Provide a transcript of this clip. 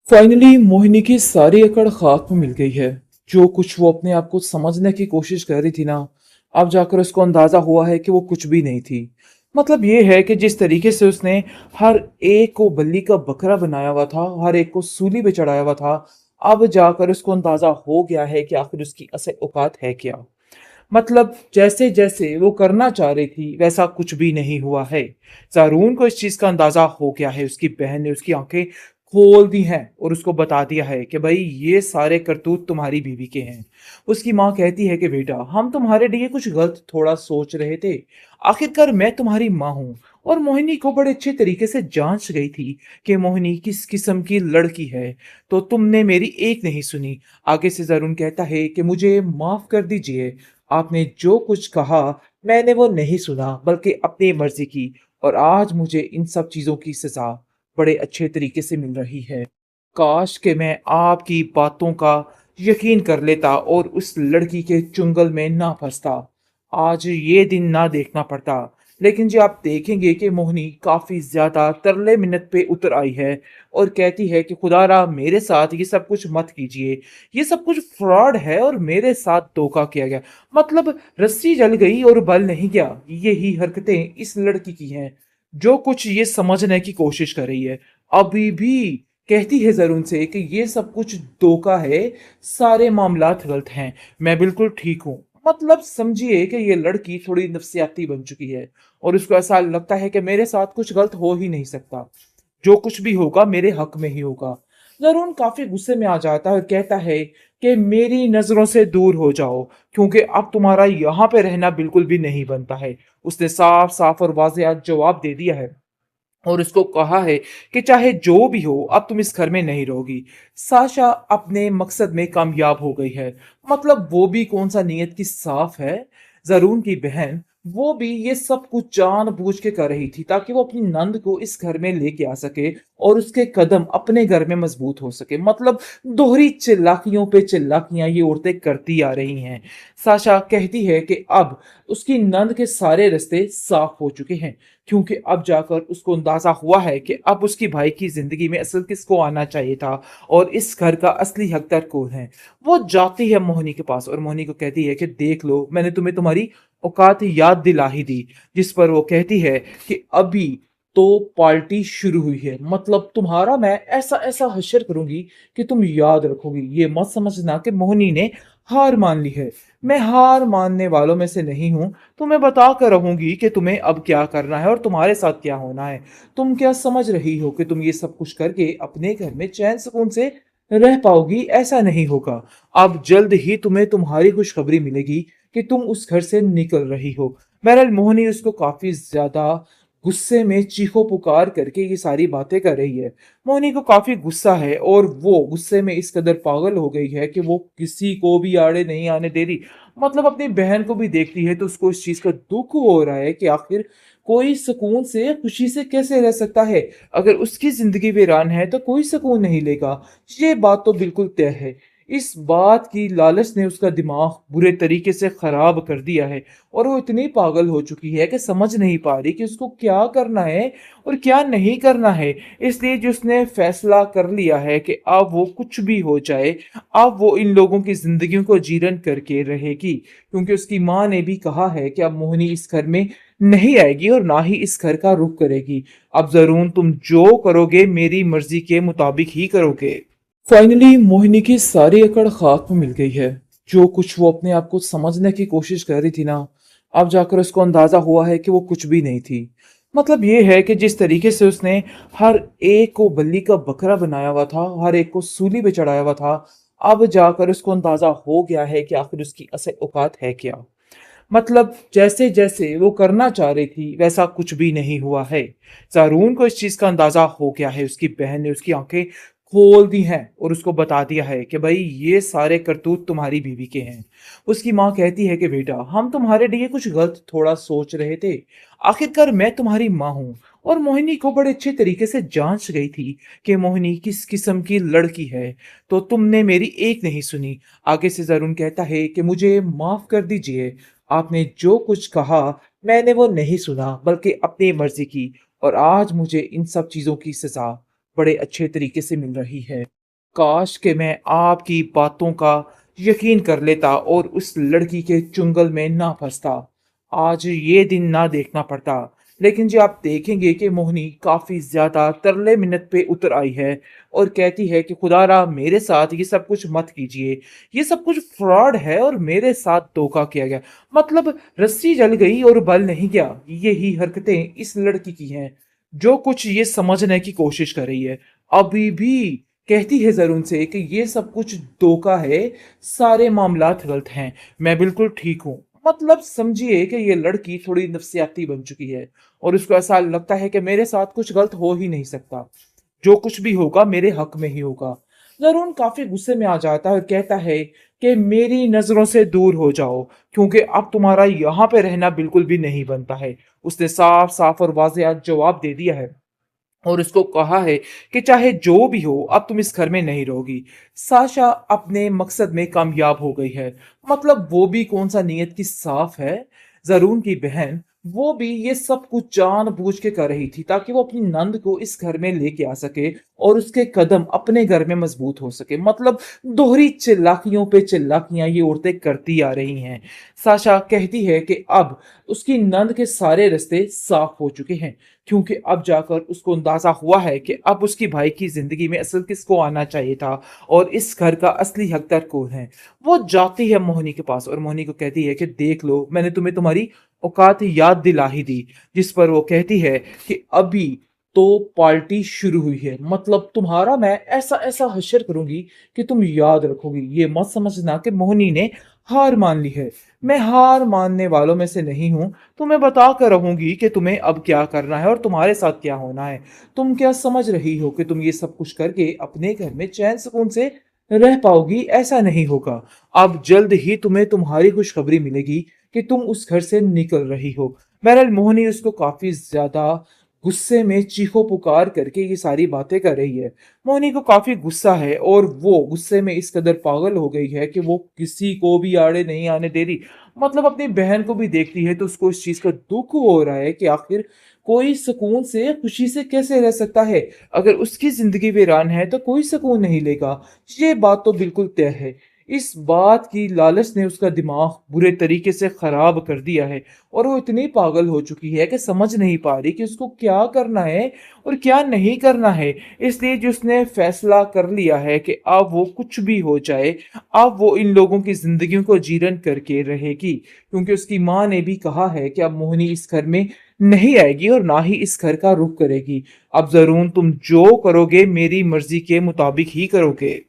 Finally Mohini की सारी अकड़ खाक में मिल गई है। जो कुछ वो अपने आप को समझने की कोशिश कर रही थी ना, अब जाकर उसको अंदाजा हुआ है कि वो कुछ भी नहीं थी। मतलब ये है कि जिस तरीके से उसने हर एक को बल्ली का बकरा बनाया हुआ था, हर एक को सूली पे चढ़ाया हुआ था, अब जाकर उसको अंदाजा हो गया है कि आखिर उसकी असल औकात है क्या। मतलब जैसे जैसे वो करना चाह रही थी वैसा कुछ भी नहीं हुआ है। ज़ारून को इस चीज़ का अंदाज़ा हो गया है, उसकी बहन ने उसकी आँखें खोल दी हैं और उसको बता दिया है कि भई ये सारे करतूत तुम्हारी बीवी के हैं। उसकी माँ कहती है कि बेटा हम तुम्हारे लिए कुछ गलत थोड़ा सोच रहे थे। आखिरकार मैं तुम्हारी माँ हूँ। और मोहिनी को बड़े अच्छे तरीके से जाँच गई थी कि मोहिनी किस किस्म की लड़की है, तो तुमने मेरी एक नहीं सुनी। आगे से ज़ारून कहता है कि मुझे माफ़ कर दीजिए, आपने जो कुछ कहा मैंने वो नहीं सुना बल्कि अपनी मर्जी की, और आज मुझे इन सब चीजों की सजा बड़े अच्छे तरीके से मिल रही है। काश कि मैं आपकी बातों का यकीन कर लेता और उस लड़की के चुंगल में ना फंसता, आज ये दिन ना देखना पड़ता। लेकिन जी आप देखेंगे कि मोहिनी काफी ज्यादा तरले मिन्नत पे उतर आई है और कहती है कि खुदारा मेरे साथ ये सब कुछ मत कीजिए, ये सब कुछ फ्रॉड है और मेरे साथ धोखा किया गया। मतलब रस्सी जल गई और बल नहीं गया। यही हरकतें इस लड़की की हैं, जो कुछ ये समझने की कोशिश कर रही है। अभी भी कहती है जरून से कि ये सब कुछ धोखा है, सारे मामलात गलत हैं, मैं बिल्कुल ठीक हूँ। मतलब समझिए कि ये लड़की थोड़ी नफसियाती बन चुकी है और उसको ऐसा लगता है कि मेरे साथ कुछ गलत हो ही नहीं सकता, जो कुछ भी होगा मेरे हक में ही होगा। जरून काफी गुस्से में आ जाता है और कहता है कि मेरी नजरों से दूर हो जाओ, क्योंकि अब तुम्हारा यहाँ पे रहना बिल्कुल भी नहीं बनता है। उसने साफ साफ और वाज़ेह जवाब दे दिया है और उसको कहा है कि चाहे जो भी हो अब तुम इस घर में नहीं रहोगी। साशा अपने मकसद में कामयाब हो गई है। मतलब वो भी कौन सा नीयत की साफ है। जरून की बहन वो भी ये सब कुछ जानबूझ के कर रही थी ताकि वो अपनी नंद को इस घर में लेके आ सके और उसके कदम अपने घर में मजबूत हो सके। मतलब दोहरी चिल्लाकियों पे चिल्लाकियां ये औरतें करती आ रही हैं। साशा कहती है कि अब उसकी नंद के सारे रास्ते साफ हो चुके हैं, क्योंकि अब जाकर उसको अंदाजा हुआ है कि अब उसकी भाई की जिंदगी में असल किसको आना चाहिए था और इस घर का असली हकदार कौन है। वो जाती है मोहिनी के पास और मोहिनी को कहती है कि देख लो मैंने तुम्हें तुम्हारी औकात याद दिला ही दी। जिस पर वो कहती है कि अभी तो पार्टी शुरू हुई है, मतलब तुम्हारा मैं ऐसा ऐसा हश्र करूंगी कि तुम याद रखोगी। ये मत समझना कि मोहिनी ने हार मान ली है। मैं हार मानने वालों में से नहीं हूं। तुम्हें बता कर रहूंगी कि तुम्हें अब क्या करना है और तुम्हारे साथ क्या होना है। तुम क्या समझ रही हो कि तुम ये सब कुछ करके अपने घर में चैन सुकून से रह पाओगी? ऐसा नहीं होगा। अब जल्द ही तुम्हें तुम्हारी खुशखबरी मिलेगी कि तुम उस घर से निकल रही हो। बहरहाल मोहिनी उसको काफी ज्यादा गुस्से में चीखो पुकार करके ये सारी बातें कर रही है। मोहिनी को काफी गुस्सा है और वो गुस्से में इस कदर पागल हो गई है कि वो किसी को भी आड़े नहीं आने दे रही। मतलब अपनी बहन को भी देखती है तो उसको इस चीज का दुख हो रहा है कि आखिर कोई सुकून से खुशी से कैसे रह सकता है। अगर उसकी जिंदगी वीरान है तो कोई सुकून नहीं लेगा। ये बात तो बिल्कुल तय है। इस बात की लालच ने उसका दिमाग बुरे तरीके से खराब कर दिया है और वो इतनी पागल हो चुकी है कि समझ नहीं पा रही कि उसको क्या करना है और क्या नहीं करना है। इसलिए जो उसने फैसला कर लिया है कि अब वो कुछ भी हो जाए, अब वो इन लोगों की जिंदगियों को जीर्ण करके रहेगी, क्योंकि उसकी माँ ने भी कहा है कि अब मोहिनी इस घर में नहीं आएगी और ना ही इस घर का रुख करेगी। अब जरूर तुम जो करोगे मेरी मर्जी के मुताबिक ही करोगे। फाइनली मोहिनी की सारी अकड़ खाक में मिल गई है। जो कुछ वो अपने आप को समझने की कोशिश कर रही थी ना, अब जाकर उसको अंदाजा हुआ है कि वो कुछ भी नहीं थी। मतलब ये है कि जिस तरीके से उसने हर एक को बल्ली का बकरा बनाया हुआ था, हर एक को सूली पे चढ़ाया हुआ था, अब जाकर उसको अंदाजा हो गया है कि आखिर उसकी असल औकात है क्या। मतलब जैसे जैसे वो करना चाह रही थी वैसा कुछ भी नहीं हुआ है। ज़ारून को इस चीज का अंदाजा हो गया है। उसकी बहन ने उसकी आंखें खोल दी हैं और उसको बता दिया है कि भाई ये सारे करतूत तुम्हारी बीवी के हैं। उसकी माँ कहती है कि बेटा हम तुम्हारे लिए कुछ गलत थोड़ा सोच रहे थे। आखिरकार मैं तुम्हारी माँ हूँ। और मोहिनी को बड़े अच्छे तरीके से जांच गई थी कि मोहिनी किस किस्म की लड़की है, तो तुमने मेरी एक नहीं सुनी। आगे से जरून कहता है कि मुझे माफ कर दीजिए, आपने जो कुछ कहा मैंने वो नहीं सुना बल्कि अपनी मर्जी की, और आज मुझे इन सब चीजों की सजा बड़े अच्छे तरीके से मिल रही है। काश कि मैं आपकी बातों का यकीन कर लेता और उस लड़की के चुंगल में ना फंसता। आज ये दिन ना देखना पड़ता। लेकिन जी आप देखेंगे कि मोहिनी काफी ज्यादा तरले मिन्नत पे उतर आई है और कहती है कि खुदारा मेरे साथ ये सब कुछ मत कीजिए। ये सब कुछ फ्रॉड है और मेरे साथ धोखा किया गया। मतलब रस्सी जल गई और बल नहीं गया। यही हरकतें इस लड़की की हैं जो कुछ ये समझने की कोशिश कर रही है। अभी भी कहती है जरूर से कि ये सब कुछ धोखा है, सारे मामलात गलत हैं, मैं बिल्कुल ठीक हूँ। मतलब समझिए कि ये लड़की थोड़ी नफसियाती बन चुकी है और उसको ऐसा लगता है कि मेरे साथ कुछ गलत हो ही नहीं सकता। जो कुछ भी होगा मेरे हक में ही होगा। जरून काफी गुस्से में आ जाता है और कहता है कि मेरी नजरों से दूर हो जाओ क्योंकि अब तुम्हारा यहाँ पे रहना बिल्कुल भी नहीं बनता है। उसने साफ साफ और वाज़ेह जवाब दे दिया है और उसको कहा है कि चाहे जो भी हो अब तुम इस घर में नहीं रहोगी। साशा अपने मकसद में कामयाब हो गई है। मतलब वो भी कौन सा नीयत की साफ है। जरून की बहन वो भी ये सब कुछ जानबूझ के कर रही थी ताकि वो अपनी नंद को इस घर में लेके आ सके और उसके कदम अपने घर में मजबूत हो सके। मतलब दोहरी चिल्लाकियों पे चिल्लाकियां ये औरतें करती आ रही हैं। साशा कहती है कि अब उसकी नंद के सारे रास्ते साफ हो चुके हैं क्योंकि अब जाकर उसको अंदाजा हुआ है कि अब उसकी भाई की जिंदगी में असल किसको आना चाहिए था और इस घर का असली हकदार कौन है। वो जाती है मोहिनी के पास और मोहिनी को कहती है कि देख लो मैंने तुम्हें तुम्हारी औकात याद दिला ही दी। जिस पर वो कहती है कि अभी तो पार्टी शुरू हुई है। मतलब तुम्हारा मैं ऐसा ऐसा हश्र करूंगी कि तुम याद रखोगी। ये मत समझना कि मोहिनी ने हार मान ली है। मैं हार मानने वालों में से नहीं हूं। तुम्हें बता कर रहूंगी कि तुम्हें अब क्या करना है और तुम्हारे साथ क्या होना है। तुम क्या समझ रही हो कि तुम ये सब कुछ करके अपने घर में चैन सुकून से रह पाओगी? ऐसा नहीं होगा। अब जल्द ही तुम्हें तुम्हारी खुशखबरी मिलेगी कि तुम उस घर से निकल रही हो। बहरहाल मोहिनी उसको काफी ज्यादा गुस्से में चीखो पुकार करके ये सारी बातें कर रही है। मोहिनी को काफी गुस्सा है और वो गुस्से में इस कदर पागल हो गई है कि वो किसी को भी आड़े नहीं आने दे रही। मतलब अपनी बहन को भी देखती है तो उसको इस चीज का दुख हो रहा है कि आखिर कोई सुकून से खुशी से कैसे रह सकता है। अगर उसकी जिंदगी वीरान है तो कोई सुकून नहीं लेगा। ये बात तो बिल्कुल तय है। इस बात की लालच ने उसका दिमाग बुरे तरीके से खराब कर दिया है और वो इतनी पागल हो चुकी है कि समझ नहीं पा रही कि उसको क्या करना है और क्या नहीं करना है। इसलिए जो उसने फैसला कर लिया है कि अब वो कुछ भी हो जाए अब वो इन लोगों की जिंदगियों को जीर्ण करके रहेगी क्योंकि उसकी माँ ने भी कहा है कि अब मोहिनी इस घर में नहीं आएगी और ना ही इस घर का रुख करेगी। अब जरूर तुम जो करोगे मेरी मर्जी के मुताबिक ही करोगे।